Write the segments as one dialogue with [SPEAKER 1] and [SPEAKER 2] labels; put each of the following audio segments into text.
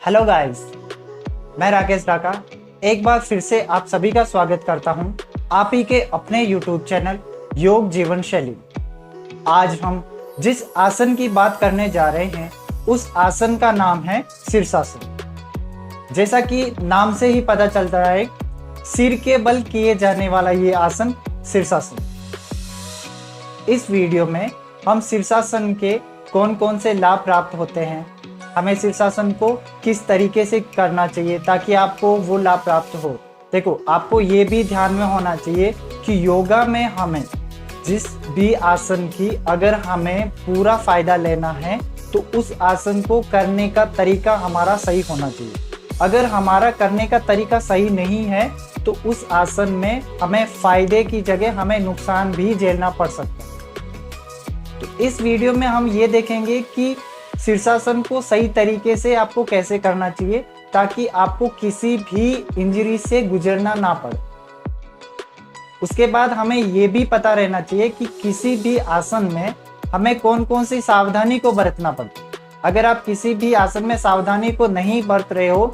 [SPEAKER 1] Hello guys, मैं राकेश डाका एक बार फिर से आप सभी का स्वागत करता हूं आप ही के अपने YouTube चैनल योग जीवन शैली। आज हम जिस आसन की बात करने जा रहे हैं उस आसन का नाम है शीर्षासन। जैसा कि नाम से ही पता चलता है, सिर के बल किए जाने वाला ये आसन शीर्षासन। इस वीडियो में हम शीर्षासन के कौन कौन से लाभ प्राप्त होते हैं, हमें शीर्षासन को किस तरीके से करना चाहिए ताकि आपको वो लाभ प्राप्त हो। देखो, आपको ये भी ध्यान में होना चाहिए कि योगा में हमें जिस भी आसन की अगर हमें पूरा फायदा लेना है तो उस आसन को करने का तरीका हमारा सही होना चाहिए। अगर हमारा करने का तरीका सही नहीं है तो उस आसन में हमें फायदे की जगह हमें नुकसान भी झेलना पड़ सकता है। तो इस वीडियो में हम ये देखेंगे कि शीर्षासन को सही तरीके से आपको कैसे करना चाहिए ताकि आपको किसी भी इंजरी से गुजरना ना पड़े। उसके बाद हमें ये भी पता रहना चाहिए कि किसी भी आसन में हमें कौन कौन सी सावधानी को बरतना पड़ता है। अगर आप किसी भी आसन में सावधानी को नहीं बरत रहे हो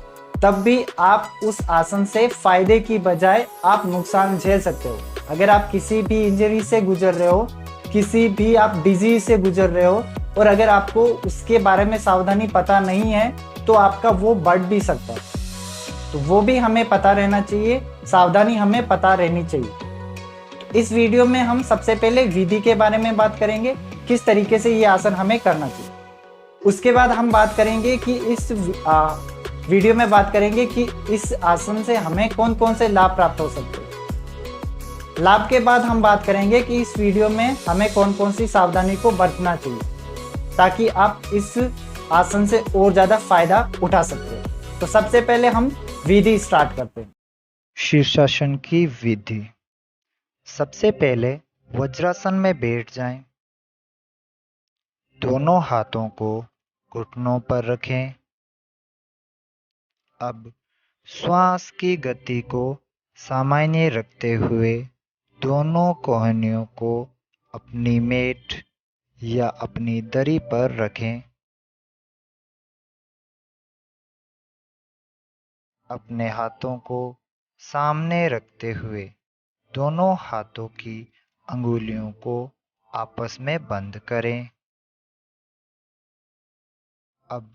[SPEAKER 1] तब भी आप उस आसन से फायदे की बजाय आप नुकसान झेल सकते हो। अगर आप किसी भी इंजरी से गुजर रहे हो, किसी भी आप डिजीज से गुजर रहे हो और अगर आपको उसके बारे में सावधानी पता नहीं है तो आपका वो बढ़ भी सकता है, तो वो भी हमें पता रहना चाहिए, सावधानी हमें पता रहनी चाहिए। इस वीडियो में हम सबसे पहले विधि के बारे में बात करेंगे, किस तरीके से ये आसन हमें करना चाहिए। उसके बाद हम बात करेंगे कि इस वीडियो में बात करेंगे कि इस आसन से हमें कौन कौन से लाभ प्राप्त हो सकते हैं। लाभ के बाद हम बात करेंगे कि इस वीडियो में हमें कौन कौन सी सावधानी को बरतना चाहिए ताकि आप इस आसन से और ज़्यादा फायदा उठा सकते हैं। तो सबसे पहले हम विधि स्टार्ट करते हैं।
[SPEAKER 2] शीर्षासन की विधि। सबसे पहले वज्रासन में बैठ जाएं। दोनों हाथों को घुटनों पर रखें। अब श्वास की गति को सामान्य रखते हुए दोनों कोहनियों को अपनी मेट या अपनी दरी पर रखें। अपने हाथों को सामने रखते हुए दोनों हाथों की अंगुलियों को आपस में बंद करें। अब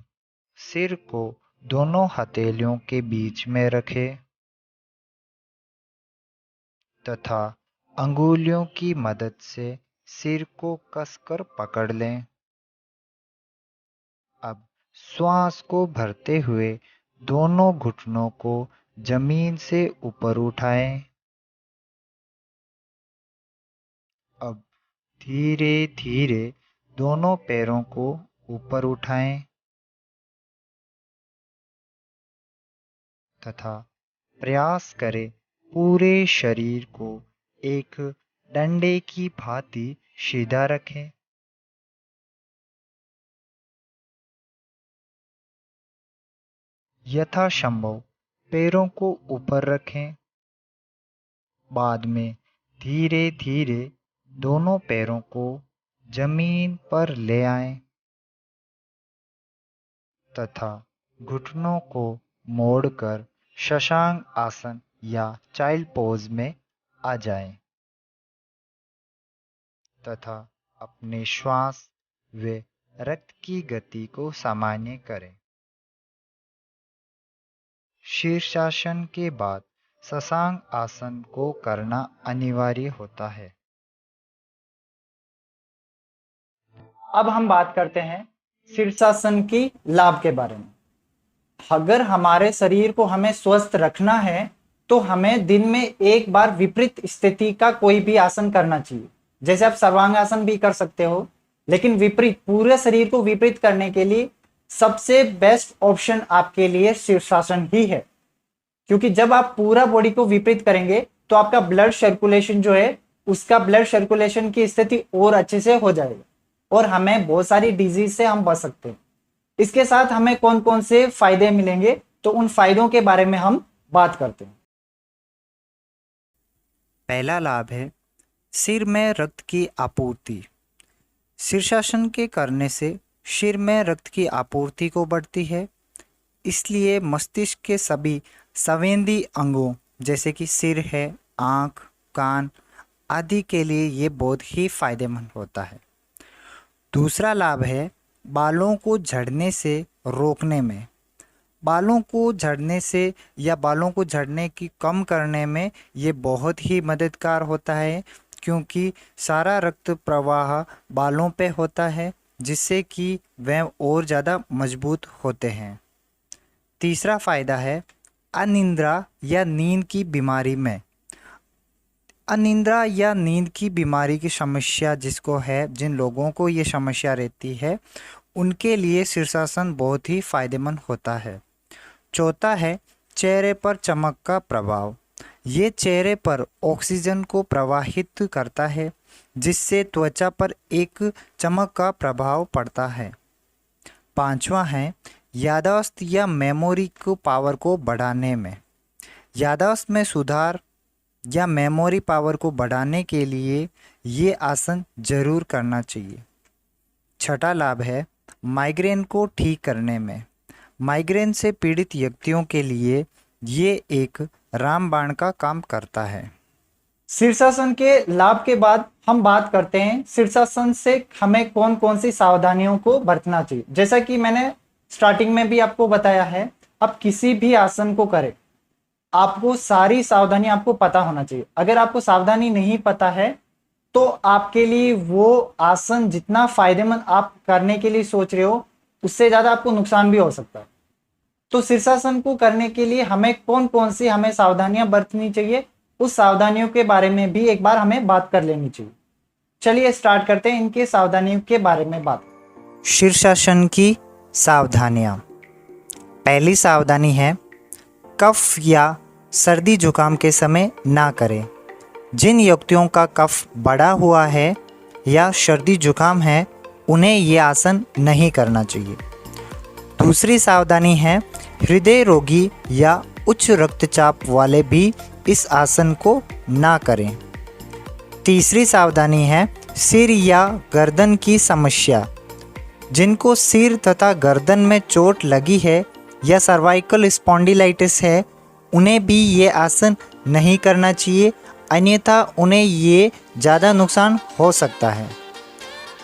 [SPEAKER 2] सिर को दोनों हथेलियों के बीच में रखें तथा अंगुलियों की मदद से सिर को कसकर पकड़ लें। अब श्वास को भरते हुए दोनों घुटनों को जमीन से ऊपर उठाएं। अब धीरे धीरे दोनों पैरों को ऊपर उठाएं तथा प्रयास करें पूरे शरीर को एक डंडे की भांति सीधा रखें। यथासंभव पैरों को ऊपर रखें। बाद में धीरे धीरे दोनों पैरों को जमीन पर ले आएं तथा घुटनों को मोड़कर शशांक आसन या चाइल्ड पोज में आ जाएं तथा अपने श्वास व रक्त की गति को सामान्य करें। शीर्षासन के बाद शशांक आसन को करना अनिवार्य होता है।
[SPEAKER 1] अब हम बात करते हैं शीर्षासन की लाभ के बारे में। अगर हमारे शरीर को हमें स्वस्थ रखना है तो हमें दिन में एक बार विपरीत स्थिति का कोई भी आसन करना चाहिए। जैसे आप सर्वांगासन भी कर सकते हो, लेकिन विपरीत पूरे शरीर को विपरीत करने के लिए सबसे बेस्ट ऑप्शन आपके लिए शीर्षासन ही है, क्योंकि जब आप पूरा बॉडी को विपरीत करेंगे तो आपका ब्लड सर्कुलेशन जो है उसका ब्लड सर्कुलेशन की स्थिति और अच्छे से हो जाएगा और हमें बहुत सारी डिजीज से हम बच सकते हैं। इसके साथ हमें कौन कौन से फायदे मिलेंगे तो उन फायदों के बारे में हम बात करते हैं।
[SPEAKER 3] पहला लाभ है सिर में रक्त की आपूर्ति। शीर्षासन के करने से सिर में रक्त की आपूर्ति को बढ़ती है। इसलिए मस्तिष्क के सभी संवेदी अंगों जैसे कि सिर है, आँख, कान आदि के लिए ये बहुत ही फायदेमंद होता है। दूसरा लाभ है बालों को झड़ने से रोकने में। बालों को झड़ने से या बालों को झड़ने की कम करने में ये बहुत ही मददगार होता है, क्योंकि सारा रक्त प्रवाह बालों पे होता है जिससे कि वह और ज़्यादा मजबूत होते हैं। तीसरा फायदा है अनिद्रा या नींद की बीमारी में। अनिद्रा या नींद की बीमारी की समस्या जिसको है, जिन लोगों को ये समस्या रहती है उनके लिए शीर्षासन बहुत ही फायदेमंद होता है। चौथा है चेहरे पर चमक का प्रभाव। ये चेहरे पर ऑक्सीजन को प्रवाहित करता है जिससे त्वचा पर एक चमक का प्रभाव पड़ता है। पांचवा है याददाश्त या मेमोरी को पावर को बढ़ाने में। याददाश्त में सुधार या मेमोरी पावर को बढ़ाने के लिए ये आसन जरूर करना चाहिए। छठा लाभ है माइग्रेन को ठीक करने में। माइग्रेन से पीड़ित व्यक्तियों के लिए ये एक रामबाण का काम करता है।
[SPEAKER 1] शीर्षासन के लाभ के बाद हम बात करते हैं शीर्षासन से हमें कौन कौन सी सावधानियों को बरतना चाहिए। जैसा कि मैंने स्टार्टिंग में भी आपको बताया है, आप किसी भी आसन को करें आपको सारी सावधानी आपको पता होना चाहिए। अगर आपको सावधानी नहीं पता है तो आपके लिए वो आसन जितना फायदेमंद आप करने के लिए सोच रहे हो उससे ज्यादा आपको नुकसान भी हो सकता है। तो शीर्षासन को करने के लिए हमें कौन कौन सी हमें सावधानियां बरतनी चाहिए, उस सावधानियों के बारे में भी एक बार हमें बात कर लेनी चाहिए। चलिए स्टार्ट करते हैं इनके सावधानियों के बारे में बात।
[SPEAKER 3] शीर्षासन की सावधानियाँ। पहली सावधानी है कफ या सर्दी जुकाम के समय ना करें। जिन व्यक्तियों का कफ बढ़ा हुआ है या सर्दी जुकाम है उन्हें ये आसन नहीं करना चाहिए। दूसरी सावधानी है हृदय रोगी या उच्च रक्तचाप वाले भी इस आसन को ना करें। तीसरी सावधानी है सिर या गर्दन की समस्या। जिनको सिर तथा गर्दन में चोट लगी है या सर्वाइकल स्पॉन्डिलाइटिस है उन्हें भी ये आसन नहीं करना चाहिए, अन्यथा उन्हें ये ज़्यादा नुकसान हो सकता है।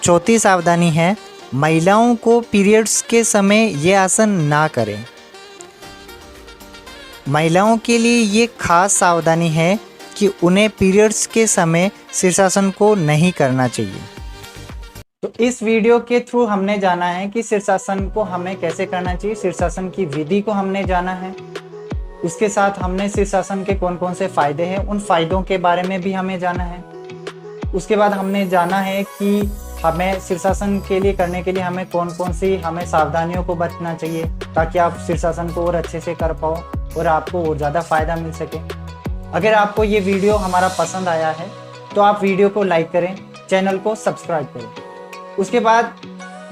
[SPEAKER 3] चौथी सावधानी है महिलाओं को पीरियड्स के समय ये आसन ना करें। महिलाओं के लिए ये खास सावधानी है कि उन्हें पीरियड्स के समय शीर्षासन को नहीं करना चाहिए।
[SPEAKER 1] तो इस वीडियो के थ्रू हमने जाना है कि शीर्षासन को हमें कैसे करना चाहिए, शीर्षासन की विधि को हमने जाना है। उसके साथ हमने शीर्षासन के कौन कौन से फायदे हैं उन फायदों के बारे में भी हमें जाना है। उसके बाद हमने जाना है कि हमें शीर्षासन के लिए करने के लिए हमें कौन कौन सी हमें सावधानियों को बरतना चाहिए ताकि आप शीर्षासन को और अच्छे से कर पाओ और आपको और ज़्यादा फायदा मिल सके। अगर आपको ये वीडियो हमारा पसंद आया है तो आप वीडियो को लाइक करें, चैनल को सब्सक्राइब करें। उसके बाद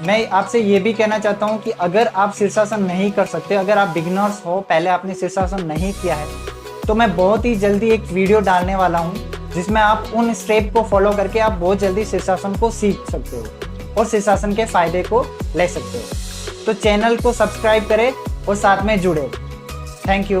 [SPEAKER 1] मैं आपसे ये भी कहना चाहता हूँ कि अगर आप शीर्षासन नहीं कर सकते, अगर आप बिगिनर्स हो, पहले आपने शीर्षासन नहीं किया है, तो मैं बहुत ही जल्दी एक वीडियो डालने वाला हूँ जिसमें आप उन स्टेप को फॉलो करके आप बहुत जल्दी शीर्षासन को सीख सकते हो और शीर्षासन के फायदे को ले सकते हो। तो चैनल को सब्सक्राइब करें और साथ में जुड़े। Thank you.